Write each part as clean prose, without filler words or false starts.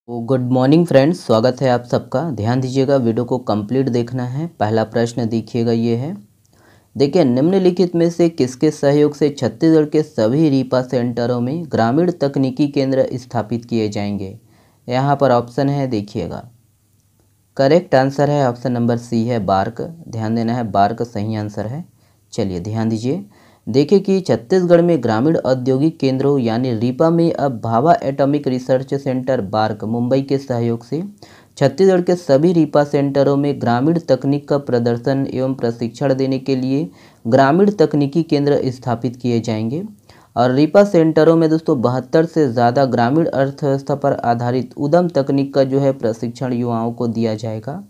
Good morning friends, स्वागत है आप सबका। ध्यान दीजिएगा, वीडियो को कंप्लीट देखना है। पहला प्रश्न देखिएगा, ये है। देखिए, निम्नलिखित में से किसके सहयोग से छत्तीसगढ़ के सभी रीपा सेंटरों में ग्रामीण तकनीकी केंद्र स्थापित किए जाएंगे? यहाँ पर ऑप्शन है, देखिएगा। करेक्ट आंसर है ऑप्शन नंबर सी है, बार्क। ध्यान देना है, बार्क सही आंसर है। चलिए ध्यान दीजिए। देखिए कि छत्तीसगढ़ में ग्रामीण औद्योगिक केंद्रों यानी रीपा में अब Bhabha atomic research centre bark Mumbai के सहयोग से छत्तीसगढ़ के सभी रीपा सेंटरों में ग्रामीण तकनीक का प्रदर्शन एवं प्रशिक्षण देने के लिए ग्रामीण तकनीकी केंद्र स्थापित किए जाएंगे। और रीपा सेंटरों में दोस्तों 72 से ज़्यादा ग्रामीण अर्थव्यवस्था पर आधारित उद्यम तकनीक का जो है प्रशिक्षण युवाओं को दिया जाएगा।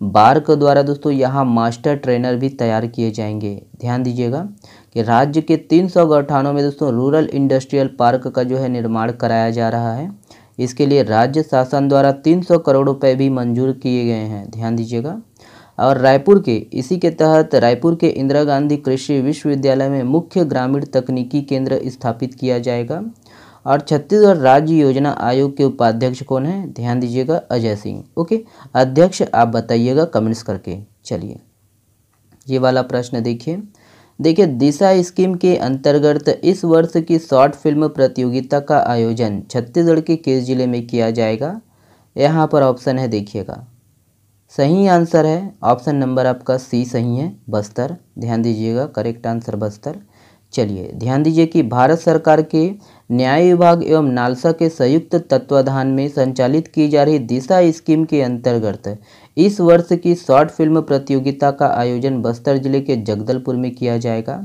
बार्क द्वारा दोस्तों यहाँ मास्टर ट्रेनर भी तैयार किए जाएंगे। ध्यान दीजिएगा कि राज्य के 300 गौठानों में दोस्तों रूरल इंडस्ट्रियल पार्क का जो है निर्माण कराया जा रहा है। इसके लिए राज्य शासन द्वारा 300 करोड़ रुपए भी मंजूर किए गए हैं। ध्यान दीजिएगा। और रायपुर के इसी के तहत रायपुर के इंदिरा गांधी कृषि विश्वविद्यालय में मुख्य ग्रामीण तकनीकी केंद्र स्थापित किया जाएगा। और छत्तीसगढ़ राज्य योजना आयोग के उपाध्यक्ष कौन है? ध्यान दीजिएगा, अजय सिंह। ओके, अध्यक्ष आप बताइएगा कमेंट्स करके। चलिए ये वाला प्रश्न देखिए, दिशा स्कीम के अंतर्गत इस वर्ष की शॉर्ट फिल्म प्रतियोगिता का आयोजन छत्तीसगढ़ के किस जिले में किया जाएगा? यहाँ पर ऑप्शन है, देखिएगा। सही आंसर है ऑप्शन नंबर आपका सी सही है, बस्तर। ध्यान दीजिएगा, करेक्ट आंसर बस्तर। चलिए ध्यान दीजिए कि भारत सरकार के न्याय विभाग एवं नालसा के संयुक्त तत्वाधान में संचालित की जा रही दिशा स्कीम के अंतर्गत इस वर्ष की शॉर्ट फिल्म प्रतियोगिता का आयोजन बस्तर जिले के जगदलपुर में किया जाएगा।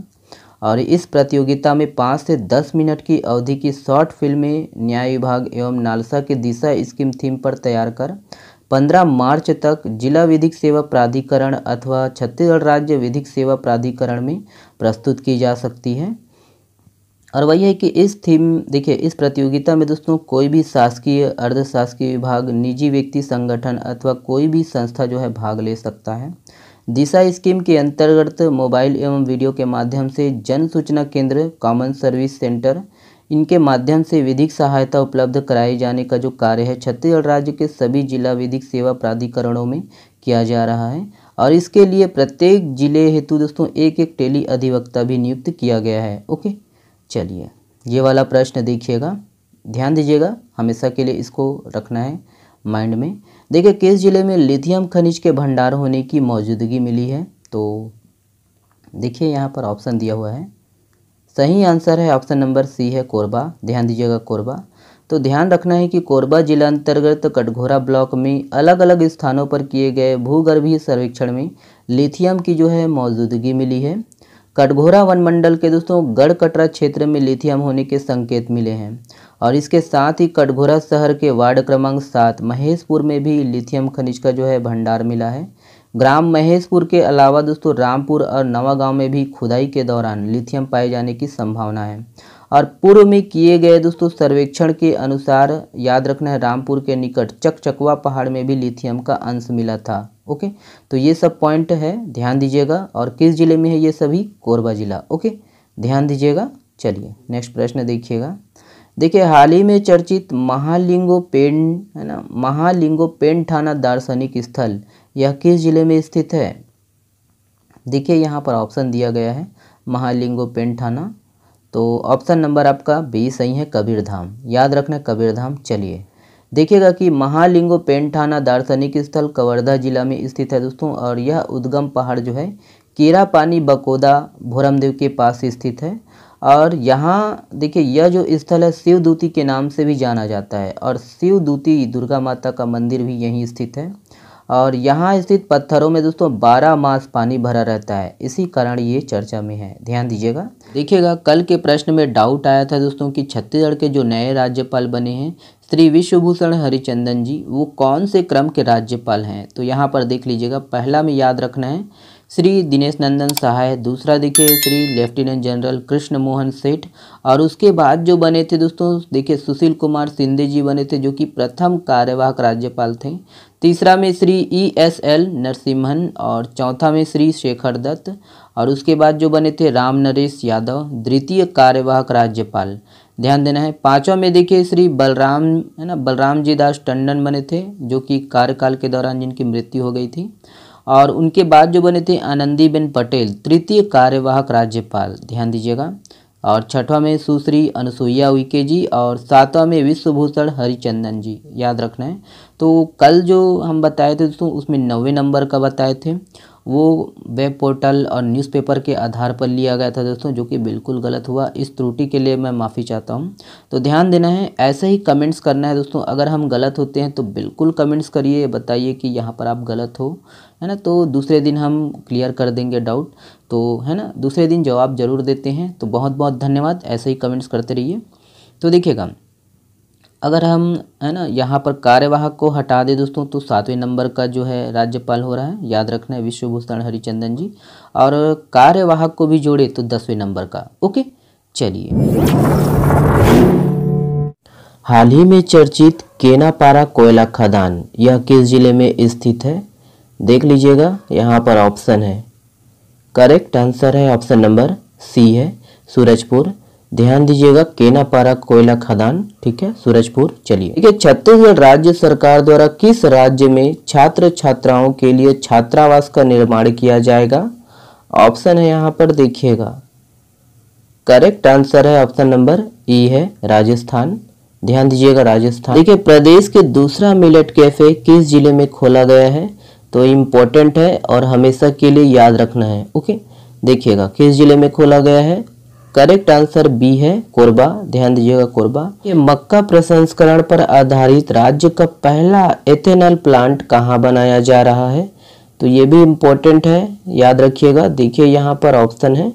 और इस प्रतियोगिता में 5 से 10 मिनट की अवधि की शॉर्ट फिल्में न्याय विभाग एवं नालसा के दिशा स्कीम थीम पर तैयार कर 15 मार्च तक जिला विधिक सेवा प्राधिकरण अथवा छत्तीसगढ़ राज्य विधिक सेवा प्राधिकरण में प्रस्तुत की जा सकती है। और वही है कि इस थीम देखिए, इस प्रतियोगिता में दोस्तों कोई भी शासकीय, अर्ध शासकीय विभाग, निजी व्यक्ति, संगठन अथवा कोई भी संस्था जो है भाग ले सकता है। दिशा स्कीम के अंतर्गत मोबाइल एवं वीडियो के माध्यम से जन सूचना केंद्र, कॉमन सर्विस सेंटर, इनके माध्यम से विधिक सहायता उपलब्ध कराए जाने का जो कार्य है छत्तीसगढ़ राज्य के सभी जिला विधिक सेवा प्राधिकरणों में किया जा रहा है। और इसके लिए प्रत्येक जिले हेतु दोस्तों एक एक टेली अधिवक्ता भी नियुक्त किया गया है। ओके, चलिए ये वाला प्रश्न देखिएगा, ध्यान दीजिएगा, हमेशा के लिए इसको रखना है माइंड में। देखिए, किस जिले में लिथियम खनिज के भंडार होने की मौजूदगी मिली है? तो देखिए यहाँ पर ऑप्शन दिया हुआ है। सही आंसर है ऑप्शन नंबर सी है, कोरबा। ध्यान दीजिएगा, कोरबा। तो ध्यान रखना है कि कोरबा जिला अंतर्गत कटघोरा ब्लॉक में अलग अलग स्थानों पर किए गए भूगर्भीय सर्वेक्षण में लिथियम की जो है मौजूदगी मिली है। कटघोरा वन मंडल के दोस्तों गढ़कटरा क्षेत्र में लिथियम होने के संकेत मिले हैं। और इसके साथ ही कटघोरा शहर के वार्ड क्रमांक 7 महेशपुर में भी लिथियम खनिज का जो है भंडार मिला है। ग्राम महेशपुर के अलावा दोस्तों रामपुर और नवागांव में भी खुदाई के दौरान लिथियम पाए जाने की संभावना है। और पूर्व में किए गए दोस्तों सर्वेक्षण के अनुसार याद रखना है, रामपुर के निकट चकचकवा पहाड़ में भी लिथियम का अंश मिला था। ओके, तो ये सब पॉइंट है, ध्यान दीजिएगा। और किस जिले में है ये सभी? कोरबा जिला। ओके, ध्यान दीजिएगा। चलिए नेक्स्ट प्रश्न देखिएगा। देखिए, हाल ही में चर्चित महालिंगोपेन है ना, महालिंगोपेन थाना दार्शनिक स्थल यह किस जिले में स्थित है? देखिए यहाँ पर ऑप्शन दिया गया है, महालिंगोपेन थाना। तो ऑप्शन नंबर आपका बी सही है, कबीरधाम। याद रखना, कबीरधाम। चलिए देखिएगा कि महालिंगोपेन थाना दार्शनिक स्थल कवर्धा जिला में स्थित है दोस्तों। और यह उद्गम पहाड़ जो है केरापानी बकोदा भोरमदेव के पास स्थित है। और यहाँ देखिए, यह जो स्थल है शिवदूती के नाम से भी जाना जाता है। और शिवदूती दुर्गा माता का मंदिर भी यहीं स्थित है। और यहाँ स्थित पत्थरों में दोस्तों 12 मास पानी भरा रहता है, इसी कारण ये चर्चा में है। ध्यान दीजिएगा। देखिएगा, कल के प्रश्न में डाउट आया था दोस्तों कि छत्तीसगढ़ के जो नए राज्यपाल बने हैं श्री विश्वभूषण हरिचंदन जी, वो कौन से क्रम के राज्यपाल हैं? तो यहाँ पर देख लीजिएगा, पहला में याद रखना है श्री दिनेश नंदन सहाय, दूसरा देखिए श्री लेफ्टिनेंट जनरल कृष्ण मोहन सेठ। और उसके बाद जो बने थे दोस्तों, देखिए सुशील कुमार शिंदे जी बने थे, जो कि प्रथम कार्यवाहक राज्यपाल थे। तीसरा में श्री ESL नरसिम्हन और चौथा में श्री शेखर दत्त। और उसके बाद जो बने थे राम नरेश यादव, द्वितीय कार्यवाहक राज्यपाल। ध्यान देना है। 5वां में देखिए श्री बलराम है ना, बलराम जी दास टंडन बने थे, जो कि कार्यकाल के दौरान जिनकी मृत्यु हो गई थी। और उनके बाद जो बने थे आनंदीबेन पटेल, तृतीय कार्यवाहक राज्यपाल, ध्यान दीजिएगा। और 6वां में सुश्री अनुसुईया उइके जी, और 7वां में विश्वभूषण हरिचंदन जी, याद रखना है। तो कल जो हम बताए थे दोस्तों, उसमें 90 नंबर का बताए थे, वो वेब पोर्टल और न्यूज़पेपर के आधार पर लिया गया था दोस्तों, जो कि बिल्कुल गलत हुआ। इस त्रुटि के लिए मैं माफ़ी चाहता हूं। तो ध्यान देना है, ऐसे ही कमेंट्स करना है दोस्तों। अगर हम गलत होते हैं तो बिल्कुल कमेंट्स करिए, बताइए कि यहाँ पर आप गलत हो, है ना। तो दूसरे दिन हम क्लियर कर देंगे डाउट, तो है ना, दूसरे दिन जवाब जरूर देते हैं। तो बहुत बहुत धन्यवाद, ऐसे ही कमेंट्स करते रहिए। तो देखिएगा, अगर हम है ना यहाँ पर कार्यवाहक को हटा दे दोस्तों, तो 7वें नंबर का जो है राज्यपाल हो रहा है, याद रखना है, विश्वभूषण हरिचंदन जी। और कार्यवाहक को भी जोड़े तो 10वें नंबर का। ओके, चलिए। हाल ही में चर्चित केनापारा कोयला खदान, यह किस जिले में स्थित है? देख लीजिएगा, यहाँ पर ऑप्शन है। करेक्ट आंसर है ऑप्शन नंबर सी है, सूरजपुर। ध्यान दीजिएगा, केनापारा कोयला खदान, ठीक है, सूरजपुर। चलिए, ठीक है। छत्तीसगढ़ राज्य सरकार द्वारा किस राज्य में छात्र छात्राओं के लिए छात्रावास का निर्माण किया जाएगा? ऑप्शन है यहाँ पर, देखिएगा। करेक्ट आंसर है ऑप्शन नंबर ई है, राजस्थान। ध्यान दीजिएगा, राजस्थान। देखिए, प्रदेश के दूसरा मिलेट कैफे किस जिले में खोला गया है? तो इम्पोर्टेंट है और हमेशा के लिए याद रखना है। ओके, देखिएगा, किस जिले में खोला गया है? करेक्ट आंसर बी है, कोरबा। ध्यान दीजिएगा, कोरबा। ये मक्का प्रसंस्करण पर आधारित राज्य का पहला एथेनॉल प्लांट कहाँ बनाया जा रहा है? तो ये भी इम्पोर्टेंट है, याद रखिएगा। देखिए, यहाँ पर ऑप्शन है।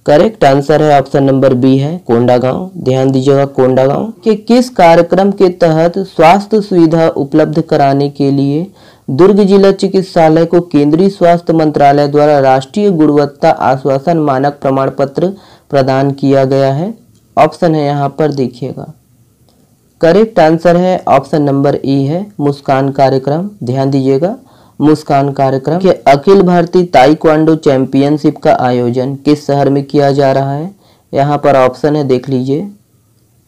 करेक्ट आंसर है ऑप्शन नंबर बी है, कोंडागांव। ध्यान दीजिएगा, कोंडागांव। कि किस कार्यक्रम के तहत स्वास्थ्य सुविधा उपलब्ध कराने के लिए दुर्ग जिला चिकित्सालय को केंद्रीय स्वास्थ्य मंत्रालय द्वारा राष्ट्रीय गुणवत्ता आश्वासन मानक प्रमाण पत्र प्रदान किया गया है? ऑप्शन है यहाँ पर, देखिएगा। करेक्ट आंसर है ऑप्शन नंबर ई है, मुस्कान कार्यक्रम। ध्यान दीजिएगा, मुस्कान कार्यक्रम। के अखिल भारतीय ताइक्वांडो चैंपियनशिप का आयोजन किस शहर में किया जा रहा है? यहाँ पर ऑप्शन है, देख लीजिए।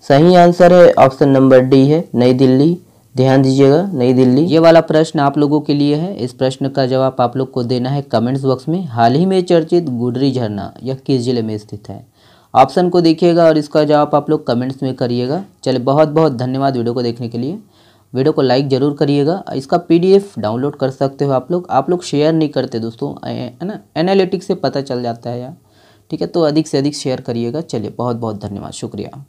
सही आंसर है ऑप्शन नंबर डी है, नई दिल्ली। ध्यान दीजिएगा, नई दिल्ली। ये वाला प्रश्न आप लोगों के लिए है। इस प्रश्न का जवाब आप लोग को देना है कमेंट्स बॉक्स में। हाल ही में चर्चित गुडरी झरना यह किस जिले में स्थित है? ऑप्शन को देखिएगा और इसका जवाब आप लोग कमेंट्स में करिएगा। चलिए, बहुत बहुत धन्यवाद वीडियो को देखने के लिए। वीडियो को लाइक जरूर करिएगा। इसका PDF डाउनलोड कर सकते हो आप लोग शेयर नहीं करते दोस्तों, है ना, एनालिटिक्स से पता चल जाता है यार, ठीक है। तो अधिक से अधिक शेयर करिएगा। चलिए, बहुत बहुत धन्यवाद, शुक्रिया।